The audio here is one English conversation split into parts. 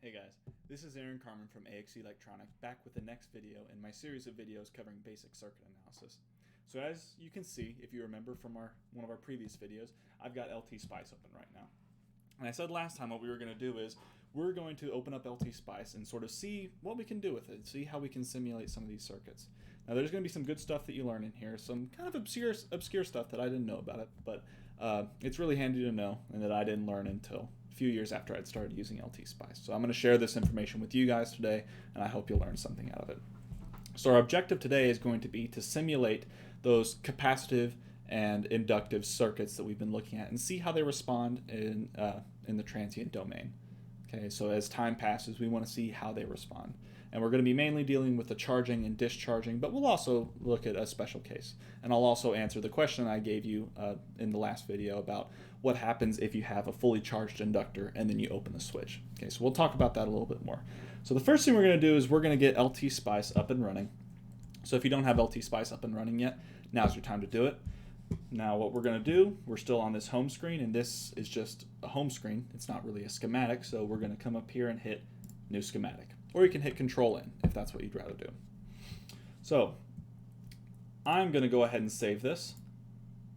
Hey guys, this is Aaron Carmen from AXE Electronic, back with the next video in my series of videos covering basic circuit analysis. So as you can see, if you remember from one of our previous videos, I've got LTSpice open right now. And I said last time what we were going to do is we're going to open up LTSpice and sort of see what we can do with it, see how we can simulate some of these circuits. Now there's going to be some good stuff that you learn in here, some kind of obscure stuff that I didn't know about it, but it's really handy to know and that I didn't learn until a few years after I'd started using LTSpice. So I'm going to share this information with you guys today, and I hope you'll learn something out of it. So our objective today is going to be to simulate those capacitive and inductive circuits that we've been looking at and see how they respond in the transient domain. Okay, so as time passes, we want to see how they respond. And we're going to be mainly dealing with the charging and discharging, but we'll also look at a special case. And I'll also answer the question I gave you in the last video about what happens if you have a fully charged inductor and then you open the switch. Okay, so we'll talk about that a little bit more. So the first thing we're going to do is we're going to get LTSpice up and running. So if you don't have LTSpice up and running yet, now's your time to do it. Now what we're going to do, we're still on this home screen, and this is just a home screen. It's not really a schematic, so we're going to come up here and hit New Schematic. Or you can hit Control N if that's what you'd rather do. So I'm going to go ahead and save this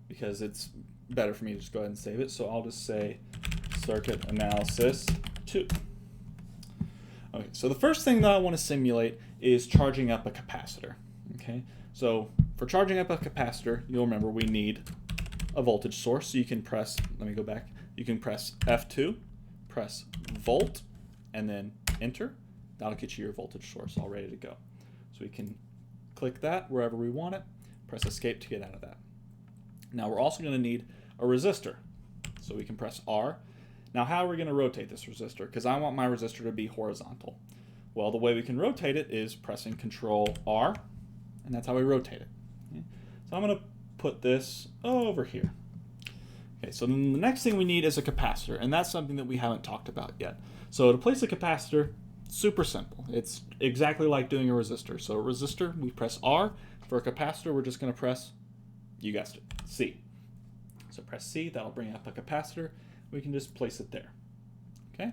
because it's better for me to just go ahead and save it. So I'll just say Circuit Analysis 2. Okay, so the first thing that I want to simulate is charging up a capacitor. Okay, so for charging up a capacitor, you'll remember we need a voltage source. So you can press, let me go back, you can press F2, press volt, and then enter. That'll get you your voltage source all ready to go. So we can click that wherever we want it, press escape to get out of that. Now we're also going to need a resistor. So we can press R. Now how are we going to rotate this resistor? Because I want my resistor to be horizontal. Well, the way we can rotate it is pressing Control R, and that's how we rotate it. Okay. So I'm going to put this over here. Okay, so then the next thing we need is a capacitor, and that's something that we haven't talked about yet. So to place a capacitor, super simple. It's exactly like doing a resistor. So a resistor, we press R. For a capacitor, we're just going to press, you guessed it, C. So press C, that'll bring up a capacitor. We can just place it there. Okay?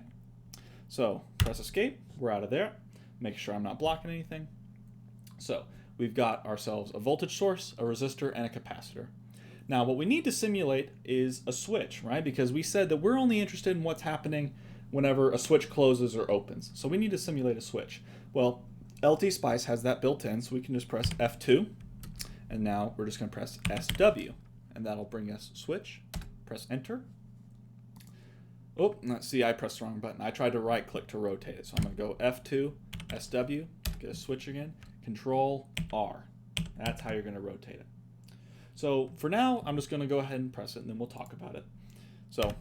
So press escape, we're out of there. Make sure I'm not blocking anything. So we've got ourselves a voltage source, a resistor, and a capacitor. Now what we need to simulate is a switch, right? Because we said that we're only interested in what's happening whenever a switch closes or opens. So we need to simulate a switch. Well, LTSpice has that built in, so we can just press F2, and now we're just going to press SW, and that'll bring us switch. Press enter. Oh, see, I pressed the wrong button. I tried to right click to rotate it, so I'm going to go F2, SW, get a switch again, Control R. That's how you're going to rotate it. So for now, I'm just going to go ahead and press it, and then we'll talk about it. So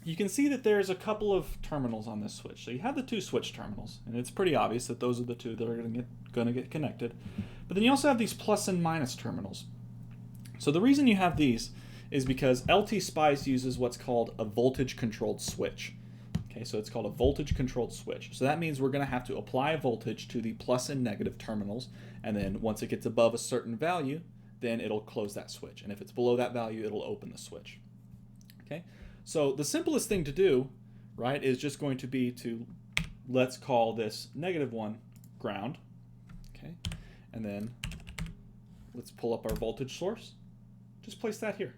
you can see that there's a couple of terminals on this switch. So you have the two switch terminals, and it's pretty obvious that those are the two that are going to get connected. But then you also have these plus and minus terminals. So the reason you have these is because LTSpice uses what's called a voltage-controlled switch. Okay, so it's called a voltage-controlled switch. So that means we're going to have to apply a voltage to the plus and negative terminals, and then once it gets above a certain value, then it'll close that switch. And if it's below that value, it'll open the switch. Okay, so the simplest thing to do, right, is just going to be to, let's call this -1 ground. Okay, and then let's pull up our voltage source. Just place that here.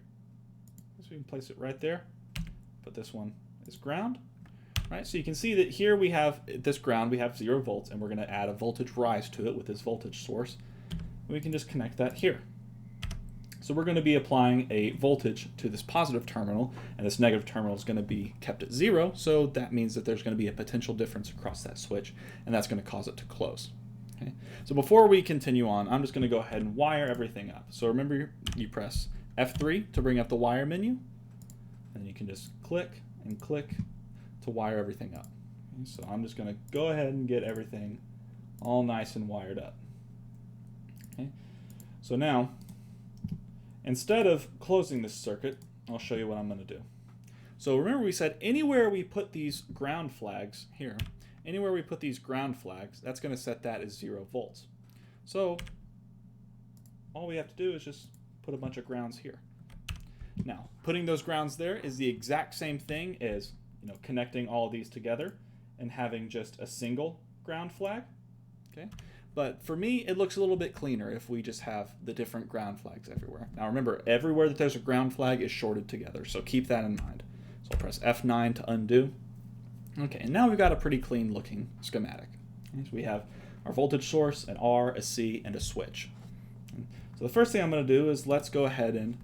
So we can place it right there. Put this one as ground. Right, so you can see that here we have this ground, we have 0 volts, and we're going to add a voltage rise to it with this voltage source. And we can just connect that here. So we're going to be applying a voltage to this positive terminal, and this negative terminal is going to be kept at 0, so that means that there's going to be a potential difference across that switch, and that's going to cause it to close. Okay? So before we continue on, I'm just going to go ahead and wire everything up. So remember, you press F3 to bring up the wire menu, and you can just click and click to wire everything up. Okay, so I'm just going to go ahead and get everything all nice and wired up. Okay, so now, instead of closing this circuit, I'll show you what I'm going to do. So remember we said anywhere we put these ground flags here, anywhere we put these ground flags, that's going to set that as 0 volts. So all we have to do is just put a bunch of grounds here. Now, putting those grounds there is the exact same thing as connecting all of these together and having just a single ground flag. Okay, but for me, it looks a little bit cleaner if we just have the different ground flags everywhere. Now remember, everywhere that there's a ground flag is shorted together, so keep that in mind. So I'll press F9 to undo. Okay, and now we've got a pretty clean looking schematic. Okay, so we have our voltage source, an R, a C, and a switch. So the first thing I'm going to do is let's go ahead and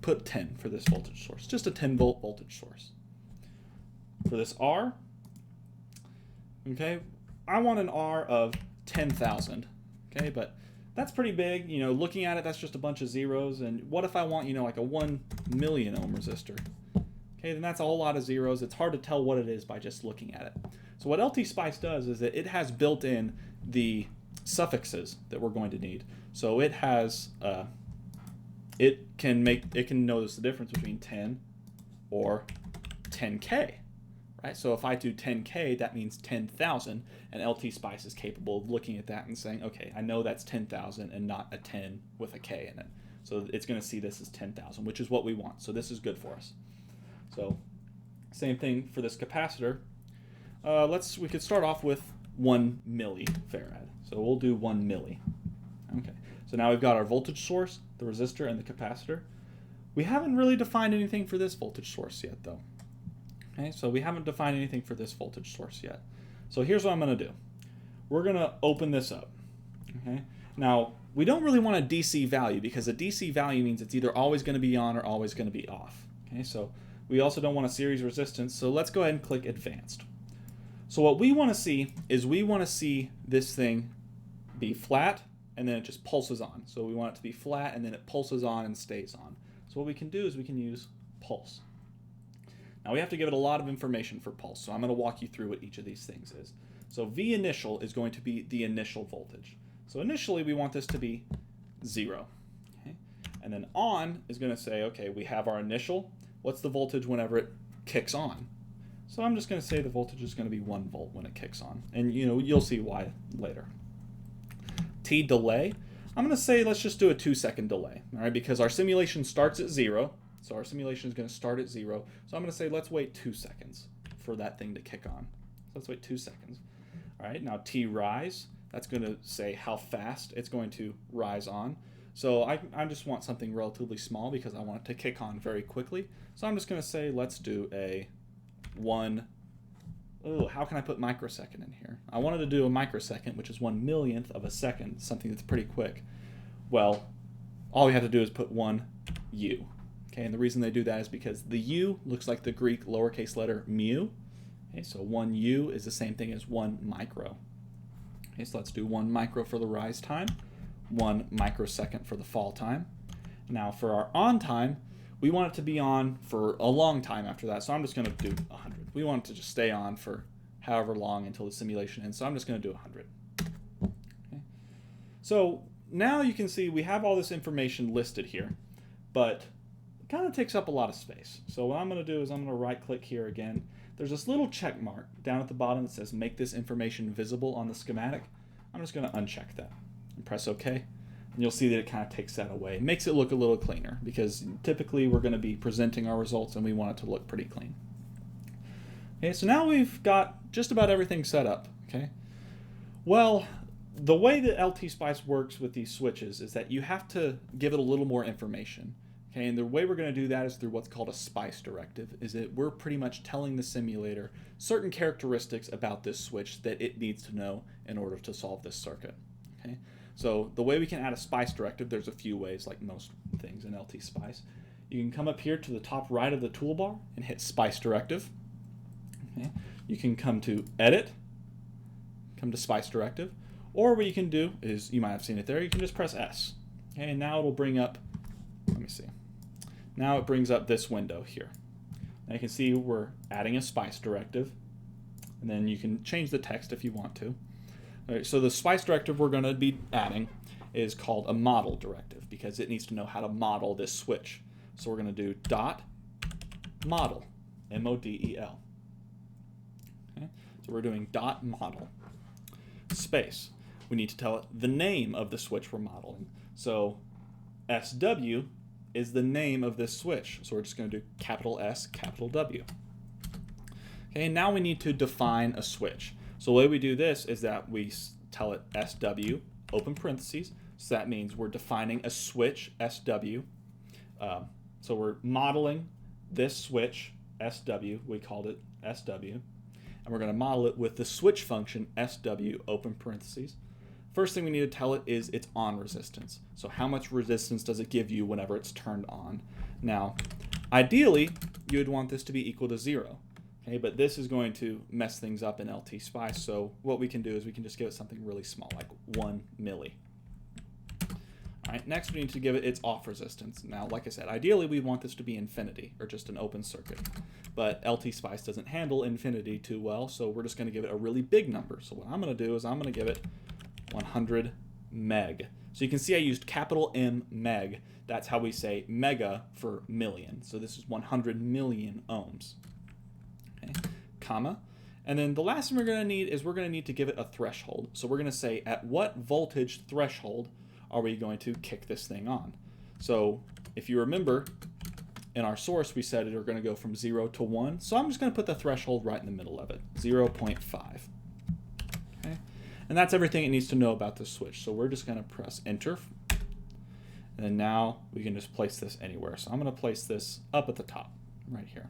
put 10 for this voltage source, just a 10 volt voltage source. For this R, okay, I want an R of 10,000, okay, but that's pretty big. You know, looking at it, that's just a bunch of zeros. And what if I want, you know, like a 1 million ohm resistor? Okay, then that's a whole lot of zeros. It's hard to tell what it is by just looking at it. So what LTSpice does is that it has built in the suffixes that we're going to need. So it has, it can notice the difference between 10 or 10K. Right? So if I do 10K, that means 10,000, and LTSpice is capable of looking at that and saying, okay, I know that's 10,000 and not a 10 with a K in it. So it's going to see this as 10,000, which is what we want. So this is good for us. So same thing for this capacitor. We could start off with 1 millifarad. So we'll do 1 milli. Okay. So now we've got our voltage source, the resistor, and the capacitor. We haven't really defined anything for this voltage source yet, though. Okay, so we haven't defined anything for this voltage source yet. So here's what I'm going to do. We're going to open this up. Okay. Now, we don't really want a DC value because a DC value means it's either always going to be on or always going to be off. Okay, so we also don't want a series resistance, so let's go ahead and click Advanced. So what we want to see is we want to see this thing be flat and then it just pulses on. So we want it to be flat and then it pulses on and stays on. So what we can do is we can use pulse. Now we have to give it a lot of information for pulse, so I'm going to walk you through what each of these things is. So V initial is going to be the initial voltage. So initially we want this to be 0. Okay? And then on is going to say, okay, we have our initial. What's the voltage whenever it kicks on? So I'm just going to say the voltage is going to be 1 volt when it kicks on. And you know, you'll see why later. T delay, I'm going to say let's just do a 2-second delay, all right, because our simulation starts at 0. So our simulation is going to start at 0. So I'm going to say let's wait 2 seconds for that thing to kick on. So let's wait 2 seconds. All right, now T rise, that's going to say how fast it's going to rise on. So I just want something relatively small because I want it to kick on very quickly. So I'm just going to say let's do a 1. Oh, how can I put microsecond in here? I wanted to do a microsecond, which is 1/millionth of a second, something that's pretty quick. Well, all we have to do is put 1 U. Okay, and the reason they do that is because the U looks like the Greek lowercase letter mu. Okay, so 1 U is the same thing as 1 micro. Okay, so let's do 1 micro for the rise time, 1 microsecond for the fall time. Now for our on time, we want it to be on for a long time after that, so I'm just going to do 100. We want it to just stay on for however long until the simulation ends, so I'm just going to do 100. Okay. So now you can see we have all this information listed here, but it kind of takes up a lot of space. So what I'm going to do is I'm going to right-click here again. There's this little check mark down at the bottom that says make this information visible on the schematic. I'm just going to uncheck that and press OK. And you'll see that it kind of takes that away. It makes it look a little cleaner because typically we're going to be presenting our results and we want it to look pretty clean. Okay, so now we've got just about everything set up. Okay. Well, the way that LTSpice works with these switches is that you have to give it a little more information. Okay, and the way we're going to do that is through what's called a Spice Directive, is that we're pretty much telling the simulator certain characteristics about this switch that it needs to know in order to solve this circuit. Okay, so the way we can add a Spice Directive, there's a few ways, like most things in LTSpice. You can come up here to the top right of the toolbar and hit Spice Directive. Okay, you can come to Edit, come to Spice Directive, or what you can do is, you might have seen it there, you can just press S. Okay, and now it'll bring up, let me see. Now it brings up this window here. Now you can see we're adding a Spice Directive, and then you can change the text if you want to. All right, so the Spice Directive we're going to be adding is called a model directive because it needs to know how to model this switch. So we're going to do dot model, M-O-D-E-L. Okay, so we're doing dot model space. We need to tell it the name of the switch we're modeling. So SW is the name of this switch. So we're just going to do capital S, capital W. Okay, now we need to define a switch. So the way we do this is that we tell it SW, open parentheses. So that means we're defining a switch, SW. So we're modeling this switch, SW, we called it SW. And we're going to model it with the switch function, SW, open parentheses. First thing we need to tell it is its on resistance. So how much resistance does it give you whenever it's turned on? Now, ideally, you would want this to be equal to 0. Okay, but this is going to mess things up in LTSpice. So what we can do is we can just give it something really small, like 1 milli. All right, next we need to give it its off resistance. Now, like I said, ideally we want this to be infinity, or just an open circuit. But LTSpice doesn't handle infinity too well, so we're just going to give it a really big number. So what I'm going to do is I'm going to give it 100 meg. So you can see I used capital M meg. That's how we say mega for million. So this is 100 million ohms. Okay, comma. And then the last thing we're going to need is we're going to need to give it a threshold. So we're going to say at what voltage threshold are we going to kick this thing on? So if you remember, in our source we said we're going to go from 0 to 1. So I'm just going to put the threshold right in the middle of it, 0.5. Okay? And that's everything it needs to know about the switch. So we're just going to press enter. And then now we can just place this anywhere. So I'm going to place this up at the top, right here.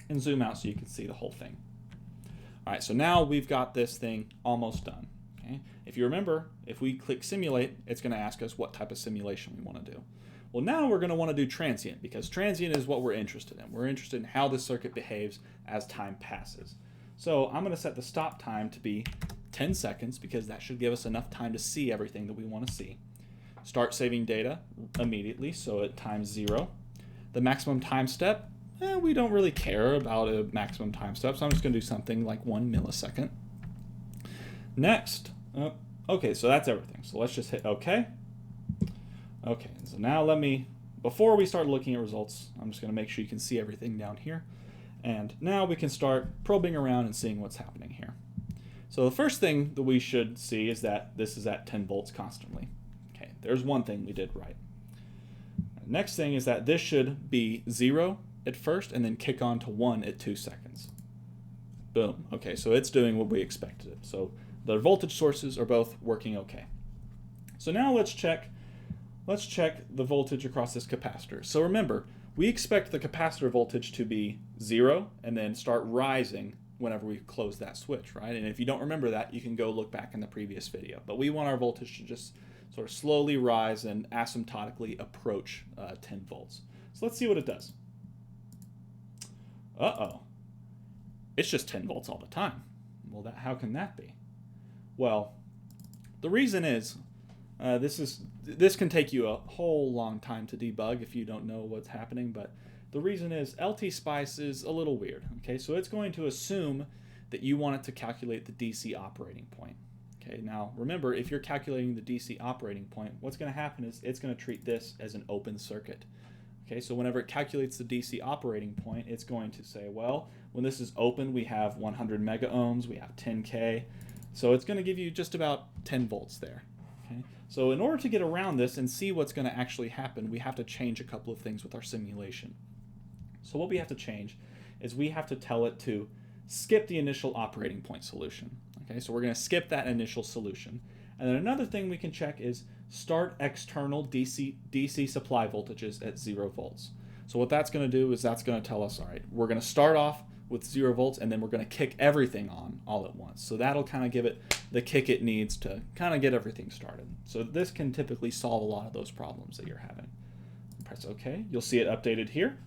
And zoom out so you can see the whole thing. All right, so now we've got this thing almost done. Okay? If you remember, if we click simulate, it's going to ask us what type of simulation we want to do. Well, now we're going to want to do transient, because transient is what we're interested in. We're interested in how the circuit behaves as time passes. So I'm going to set the stop time to be 10 seconds, because that should give us enough time to see everything that we want to see. Start saving data immediately, so at time 0. The maximum time step, we don't really care about a maximum time step, so I'm just going to do something like 1 millisecond. Next, okay, so that's everything. So let's just hit OK. Okay, so now before we start looking at results, I'm just going to make sure you can see everything down here. And now we can start probing around and seeing what's happening here. So the first thing that we should see is that this is at 10 volts constantly. Okay, there's one thing we did right. Next thing is that this should be 0 at first and then kick on to 1 at 2 seconds. Boom. Okay, so it's doing what we expected it. So the voltage sources are both working okay. So now let's check the voltage across this capacitor. So remember, we expect the capacitor voltage to be 0 and then start rising whenever we close that switch, right? And if you don't remember that, you can go look back in the previous video. But we want our voltage to just sort of slowly rise and asymptotically approach 10 volts. So let's see what it does. Uh-oh. It's just 10 volts all the time. Well, how can that be? Well, the reason is, this can take you a whole long time to debug if you don't know what's happening, but the reason is LTSpice is a little weird. Okay, so it's going to assume that you want it to calculate the DC operating point. Okay, now remember, if you're calculating the DC operating point, what's going to happen is it's going to treat this as an open circuit. Okay, so whenever it calculates the DC operating point, it's going to say, well, when this is open, we have 100 mega ohms, we have 10K, so it's going to give you just about 10 volts there. Okay, so in order to get around this and see what's going to actually happen, we have to change a couple of things with our simulation. So what we have to change is we have to tell it to skip the initial operating point solution. Okay, so we're going to skip that initial solution. And then another thing we can check is start external DC supply voltages at 0 volts. So what that's going to do is that's going to tell us, all right, we're going to start off with 0 volts and then we're going to kick everything on all at once. So that'll kind of give it the kick it needs to kind of get everything started. So this can typically solve a lot of those problems that you're having. Press OK. You'll see it updated here.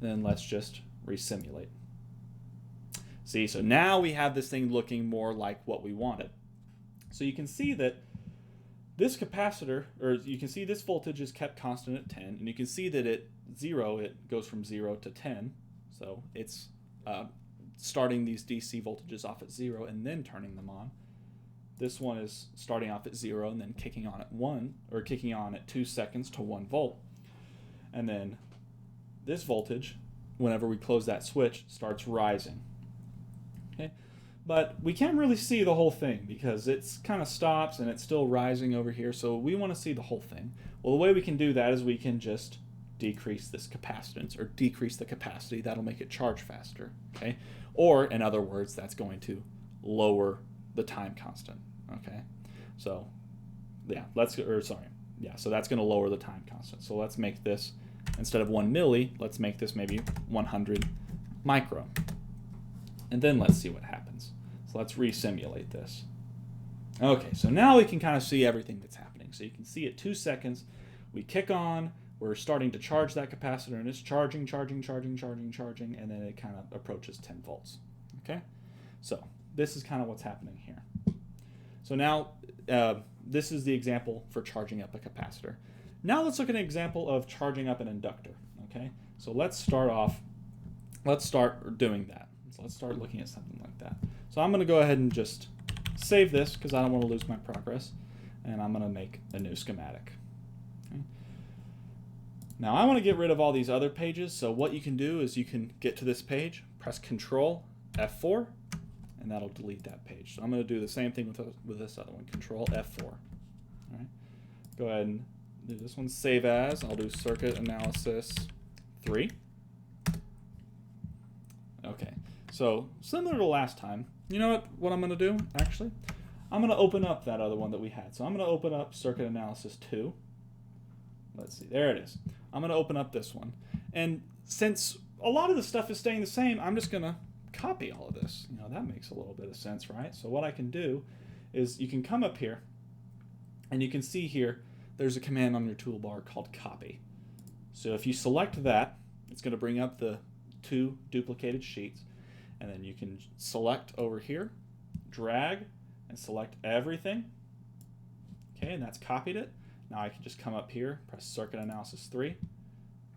Then let's just resimulate. See, so now we have this thing looking more like what we wanted. So you can see that this capacitor, or you can see this voltage is kept constant at 10, and you can see that at 0, it goes from 0 to 10. So it's starting these DC voltages off at 0 and then turning them on. This one is starting off at 0 and then kicking on at 1, or kicking on at 2 seconds to 1 volt. And then this voltage, whenever we close that switch, starts rising. Okay, but we can't really see the whole thing because it's kind of stops and it's still rising over here, so we want to see the whole thing. Well, the way we can do that is we can just decrease this capacitance or decrease the capacity. That'll make it charge faster. Okay, or in other words, that's going to lower the time constant. Okay, so yeah, so that's going to lower the time constant. So let's make this, instead of 1 milli, let's make this maybe 100 micro. And then let's see what happens. So let's re-simulate this. Okay, so now we can kind of see everything that's happening. So you can see at 2 seconds, we kick on, we're starting to charge that capacitor, and it's charging, and then it kind of approaches 10 volts. Okay, so this is kind of what's happening here. So now this is the example for charging up a capacitor. Now let's look at an example of charging up an inductor. Okay, so let's start doing that. So let's start looking at something like that. So I'm going to go ahead and just save this because I don't want to lose my progress, and I'm going to make a new schematic. Okay. Now I want to get rid of all these other pages, so what you can do is you can get to this page, press Control F4, and that'll delete that page. So I'm going to do the same thing with this other one, Control F4. All right. Go ahead and do this one, save as. I'll do Circuit Analysis 3. Okay, so similar to last time, you know what I'm going to do, actually? I'm going to open up that other one that we had. So I'm going to open up Circuit Analysis 2. Let's see, there it is. I'm going to open up this one. And since a lot of the stuff is staying the same, I'm just going to copy all of this. You know, that makes a little bit of sense, right? So what I can do is you can come up here, and you can see here, there's a command on your toolbar called copy. So if you select that, it's going to bring up the 2 duplicated sheets, and then you can select over here, drag, and select everything. Okay, and that's copied it. Now I can just come up here, press Circuit Analysis 3.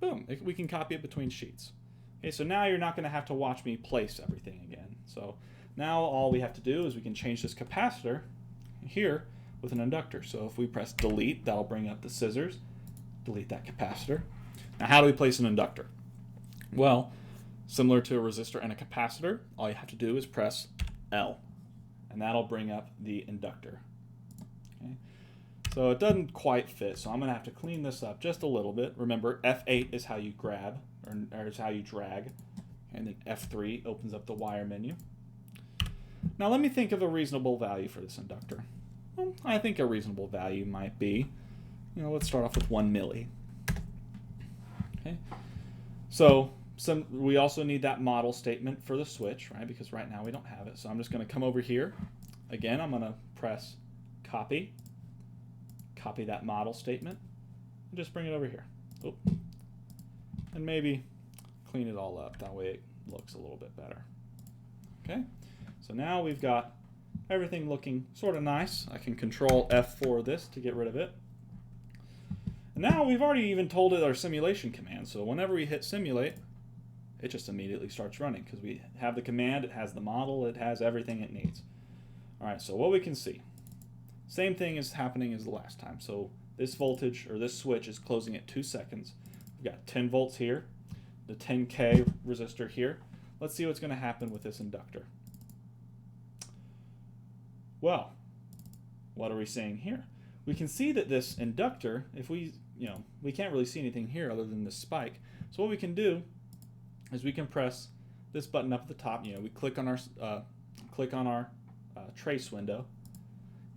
Boom, we can copy it between sheets. Okay, so now you're not going to have to watch me place everything again. So now all we have to do is we can change this capacitor here with an inductor. So if we press delete, that'll bring up the scissors, delete that capacitor. Now how do we place an inductor? Well, similar to a resistor and a capacitor, all you have to do is press L, and that'll bring up the inductor. Okay. So it doesn't quite fit, so I'm going to have to clean this up just a little bit. Remember, F8 is how you grab, or is how you drag, and then F3 opens up the wire menu. Now let me think of a reasonable value for this inductor. Well, I think a reasonable value might be, let's start off with 1 milli. Okay. So we also need that model statement for the switch, right? Because right now we don't have it. So I'm just going to come over here. Again, I'm going to press copy that model statement, and just bring it over here. Oop. And maybe clean it all up. That way it looks a little bit better. Okay, so now we've got everything looking sort of nice. I can Control F4 this to get rid of it. And now we've already even told it our simulation command. So whenever we hit simulate, it just immediately starts running because we have the command, it has the model, it has everything it needs. All right, so what we can see, same thing is happening as the last time. So this voltage, or this switch, is closing at 2 seconds. We've got 10 volts here, the 10K resistor here. Let's see what's going to happen with this inductor. Well, what are we seeing here? We can see that this inductor, if we can't really see anything here other than this spike. So what we can do is we can press this button up at the top. We click on our trace window,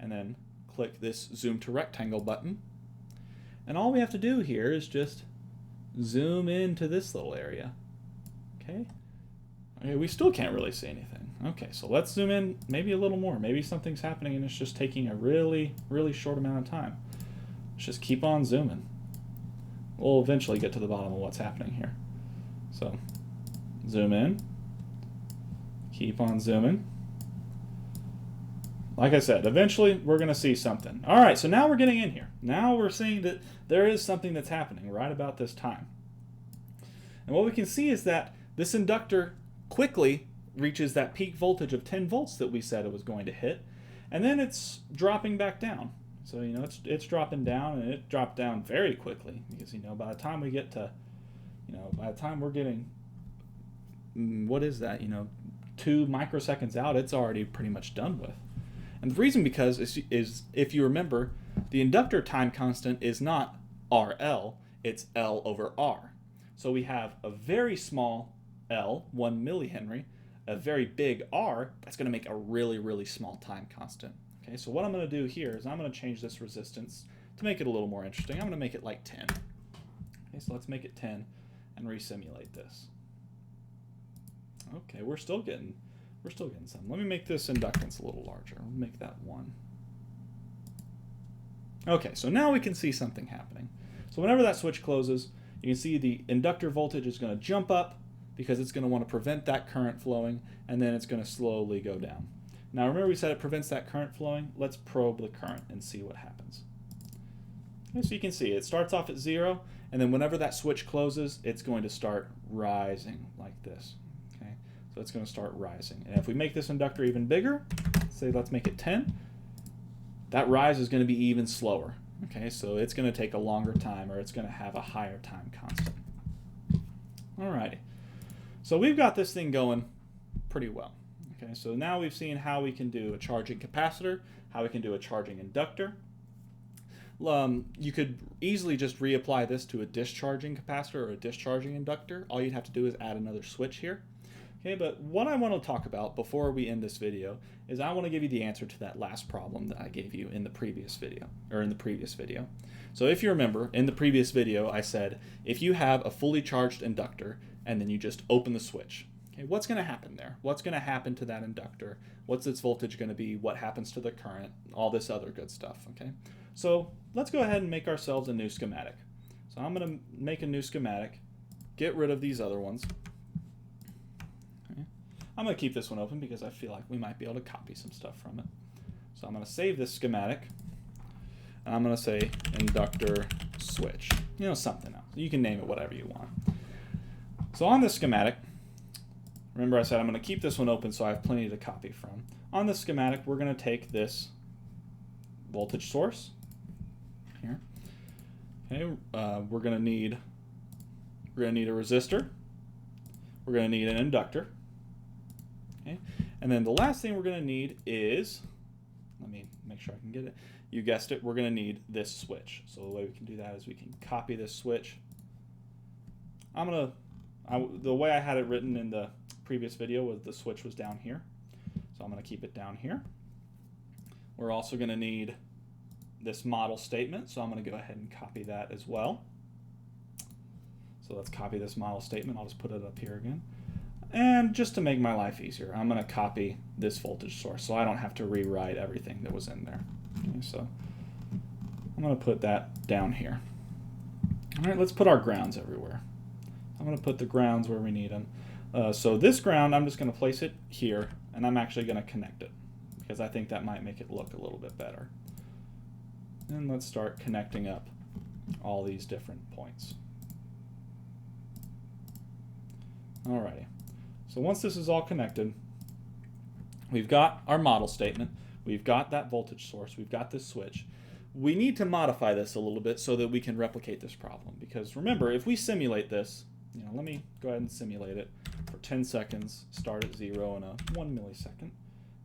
and then click this zoom to rectangle button. And all we have to do here is just zoom into this little area. Okay, we still can't really see anything. Okay, so let's zoom in maybe a little more. Maybe something's happening and it's just taking a really, really short amount of time. Let's just keep on zooming. We'll eventually get to the bottom of what's happening here. So, zoom in. Keep on zooming. Like I said, eventually we're going to see something. All right, so now we're getting in here. Now we're seeing that there is something that's happening right about this time. And what we can see is that this inductor quickly reaches that peak voltage of 10 volts that we said it was going to hit, and then it's dropping back down. So it's dropping down, and it dropped down very quickly because by the time we get to by the time we're getting 2 microseconds out, it's already pretty much done with. And the reason is if you remember, the inductor time constant is not RL, it's L over R. So we have a very small L, 1 millihenry, a very big R, that's going to make a really, really small time constant. Okay, so what I'm going to do here is I'm going to change this resistance to make it a little more interesting. I'm going to make it like 10. Okay, so let's make it 10 and resimulate this. Okay, we're still getting some. Let me make this inductance a little larger. I'll make that 1. Okay, so now we can see something happening. So whenever that switch closes, you can see the inductor voltage is going to jump up because it's going to want to prevent that current flowing, and then it's going to slowly go down. Now remember we said it prevents that current flowing? Let's probe the current and see what happens. Okay, so you can see it starts off at 0, and then whenever that switch closes, it's going to start rising like this. Okay, so it's going to start rising. And if we make this inductor even bigger, say let's make it 10, that rise is going to be even slower. Okay, so it's going to take a longer time, or it's going to have a higher time constant. Alrighty, so we've got this thing going pretty well. Okay, so now we've seen how we can do a charging capacitor, how we can do a charging inductor. You could easily just reapply this to a discharging capacitor or a discharging inductor. All you'd have to do is add another switch here. Okay, but what I want to talk about before we end this video is I want to give you the answer to that last problem that I gave you in the previous video, So if you remember, in the previous video I said if you have a fully charged inductor and then you just open the switch, okay, what's going to happen there? What's going to happen to that inductor? What's its voltage going to be? What happens to the current? All this other good stuff, okay? So let's go ahead and make ourselves a new schematic. So I'm going to make a new schematic, get rid of these other ones. Okay. I'm going to keep this one open because I feel like we might be able to copy some stuff from it. So I'm going to save this schematic, and I'm going to say inductor switch. You know, something else. You can name it whatever you want. So on this schematic, remember I said I'm going to keep this one open so I have plenty to copy from. On this schematic, we're going to take this voltage source here. Okay, we're going to need a resistor. We're going to need an inductor. Okay, and then the last thing we're going to need is, let me make sure I can get it. You guessed it, we're going to need this switch. So the way we can do that is we can copy this switch. The way I had it written in the previous video was the switch was down here. So I'm going to keep it down here. We're also going to need this model statement, so I'm going to go ahead and copy that as well. So let's copy this model statement. I'll just put it up here again. And just to make my life easier, I'm going to copy this voltage source so I don't have to rewrite everything that was in there. Okay, so I'm going to put that down here. All right, let's put our grounds everywhere. I'm going to put the grounds where we need them. So this ground, I'm just going to place it here, and I'm actually going to connect it because I think that might make it look a little bit better. And let's start connecting up all these different points. Alrighty, so once this is all connected, we've got our model statement, we've got that voltage source, we've got this switch. We need to modify this a little bit so that we can replicate this problem, because remember, if we simulate this, let me go ahead and simulate it for 10 seconds, start at 0 and a 1 millisecond,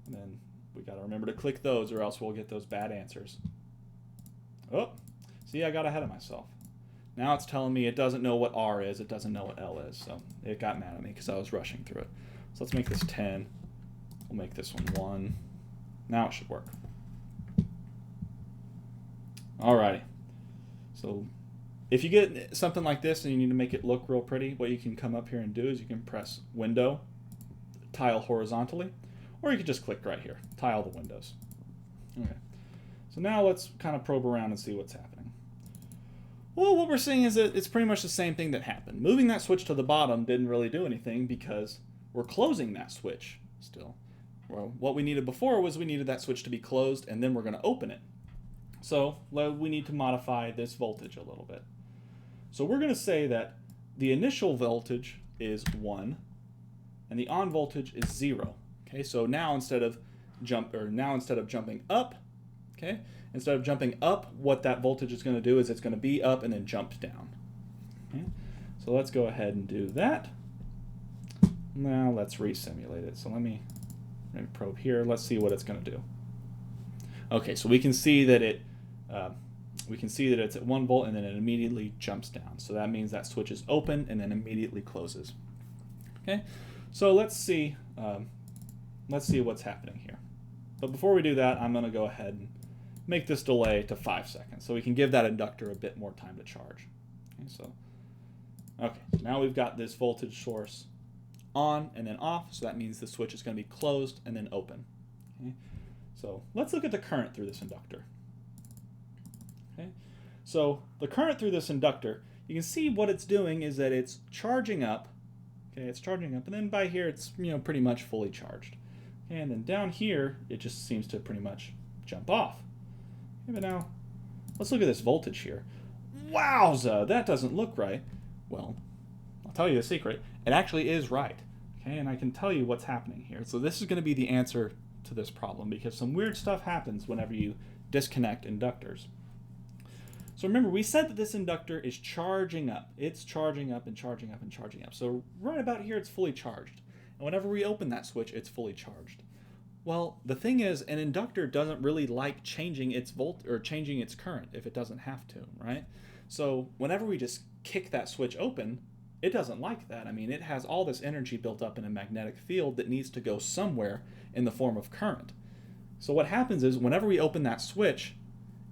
and then we got to remember to click those or else we'll get those bad answers. Oh, see, I got ahead of myself. Now it's telling me it doesn't know what R is, it doesn't know what L is, so it got mad at me because I was rushing through it. So let's make this 10, we'll make this one 1. Now it should work. Alrighty, so if you get something like this and you need to make it look real pretty, what you can come up here and do is you can press Window, Tile horizontally, or you can just click right here, Tile the windows. Okay, so now let's kind of probe around and see what's happening. Well, what we're seeing is that it's pretty much the same thing that happened. Moving that switch to the bottom didn't really do anything because we're closing that switch still. Well, what we needed before was we needed that switch to be closed and then we're going to open it. So we need to modify this voltage a little bit. So we're going to say that the initial voltage is 1 and the on voltage is 0. Okay, so now instead of jumping up, okay, instead of jumping up, what that voltage is going to do is it's going to be up and then jump down. Okay, so let's go ahead and do that. Now let's resimulate it. So let me probe here. Let's see what it's going to do. Okay, so we can see that it's at 1 volt and then it immediately jumps down. So that means that switch is open and then immediately closes. Okay, So let's see what's happening here. But before we do that, I'm going to go ahead and make this delay to 5 seconds so we can give that inductor a bit more time to charge. Okay, now we've got this voltage source on and then off, so that means the switch is going to be closed and then open. Okay, so let's look at the current through this inductor. Okay, so the current through this inductor, you can see what it's doing is that it's charging up. Okay, it's charging up, and then by here it's pretty much fully charged. Okay, and then down here it just seems to pretty much jump off. Okay, but now let's look at this voltage here. Wowza, that doesn't look right. Well, I'll tell you the secret. It actually is right. Okay, and I can tell you what's happening here. So this is going to be the answer to this problem because some weird stuff happens whenever you disconnect inductors. So remember, we said that this inductor is charging up. It's charging up and charging up and charging up. So right about here, it's fully charged. And whenever we open that switch, it's fully charged. Well, the thing is, an inductor doesn't really like changing its changing its current if it doesn't have to, right? So whenever we just kick that switch open, it doesn't like that. I mean, it has all this energy built up in a magnetic field that needs to go somewhere in the form of current. So what happens is whenever we open that switch,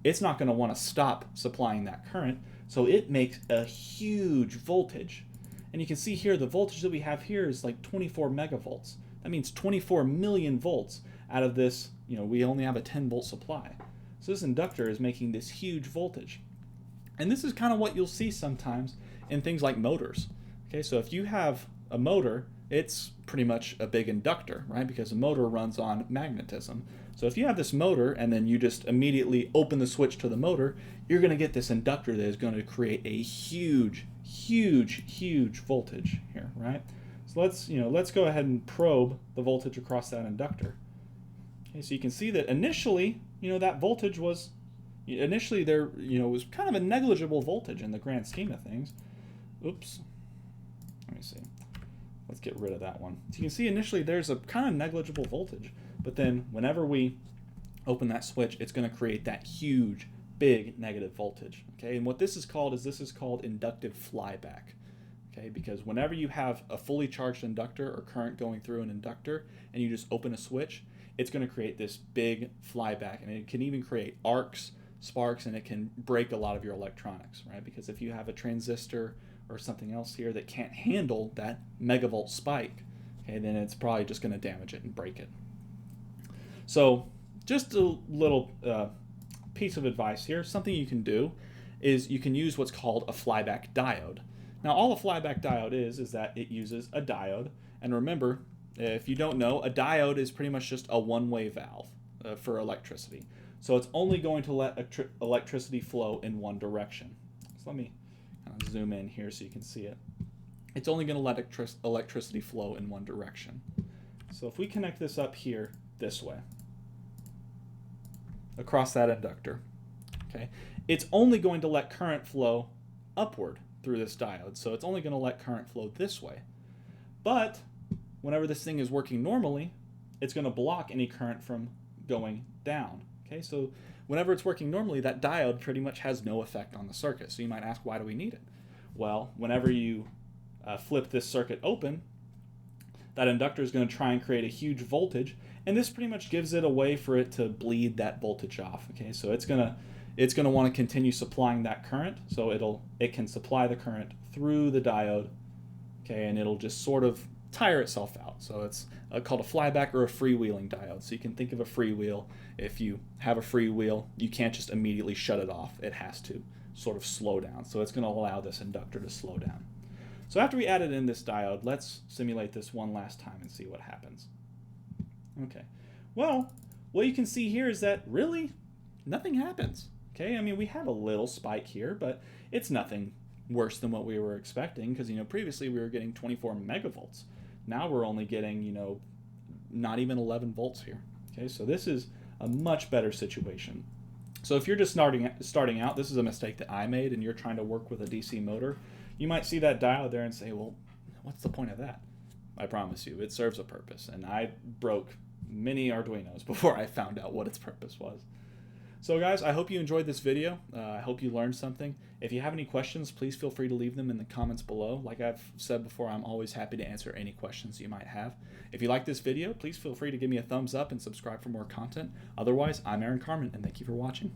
it's not going to want to stop supplying that current, so it makes a huge voltage. And you can see here the voltage that we have here is like 24 megavolts. That means 24 million volts out of this, we only have a 10 volt supply. So this inductor is making this huge voltage. And this is kind of what you'll see sometimes in things like motors. Okay, so if you have a motor, it's pretty much a big inductor, right? Because a motor runs on magnetism. So if you have this motor and then you just immediately open the switch to the motor, you're going to get this inductor that is going to create a huge, huge, huge voltage here, right? So let's go ahead and probe the voltage across that inductor. Okay, so you can see that initially, that voltage was initially there, was kind of a negligible voltage in the grand scheme of things. Oops. Let me see. Let's get rid of that one. So you can see initially there's a kind of negligible voltage, but then whenever we open that switch, it's going to create that huge, big negative voltage. Okay, and what this is called inductive flyback. Okay, because whenever you have a fully charged inductor or current going through an inductor and you just open a switch, it's going to create this big flyback, and it can even create arcs, sparks, and it can break a lot of your electronics, right? Because if you have a transistor or something else here that can't handle that megavolt spike, okay, then it's probably just going to damage it and break it. So just a little piece of advice here, something you can do is you can use what's called a flyback diode. Now all a flyback diode is that it uses a diode, and remember, if you don't know, a diode is pretty much just a one-way valve for electricity. So it's only going to let electricity flow in one direction. So let me kind of zoom in here so you can see it. It's only going to let electricity flow in one direction. So if we connect this up here this way, across that inductor, okay, it's only going to let current flow upward through this diode. So it's only going to let current flow this way. But whenever this thing is working normally, it's going to block any current from going down. Okay, so whenever it's working normally, that diode pretty much has no effect on the circuit. So you might ask, why do we need it? Well, whenever you flip this circuit open, that inductor is going to try and create a huge voltage, and this pretty much gives it a way for it to bleed that voltage off. Okay, so it's gonna want to continue supplying that current, so it can supply the current through the diode. Okay, and it'll just sort of tire itself out. So it's called a flyback or a freewheeling diode. So you can think of a freewheel. If you have a freewheel, you can't just immediately shut it off. It has to sort of slow down. So it's going to allow this inductor to slow down. So after we added in this diode, let's simulate this one last time and see what happens. Okay. Well, what you can see here is that really nothing happens. Okay, I mean, we have a little spike here, but it's nothing worse than what we were expecting, because previously we were getting 24 megavolts. Now we're only getting not even 11 volts here. Okay, so this is a much better situation. So if you're just starting out, this is a mistake that I made, and you're trying to work with a DC motor, you might see that diode there and say, well, what's the point of that? I promise you, it serves a purpose, and I broke many Arduinos before I found out what its purpose was. So guys, I hope you enjoyed this video. I hope you learned something. If you have any questions, please feel free to leave them in the comments below. Like I've said before, I'm always happy to answer any questions you might have. If you like this video, please feel free to give me a thumbs up and subscribe for more content. Otherwise, I'm Aaron Carmen, and thank you for watching.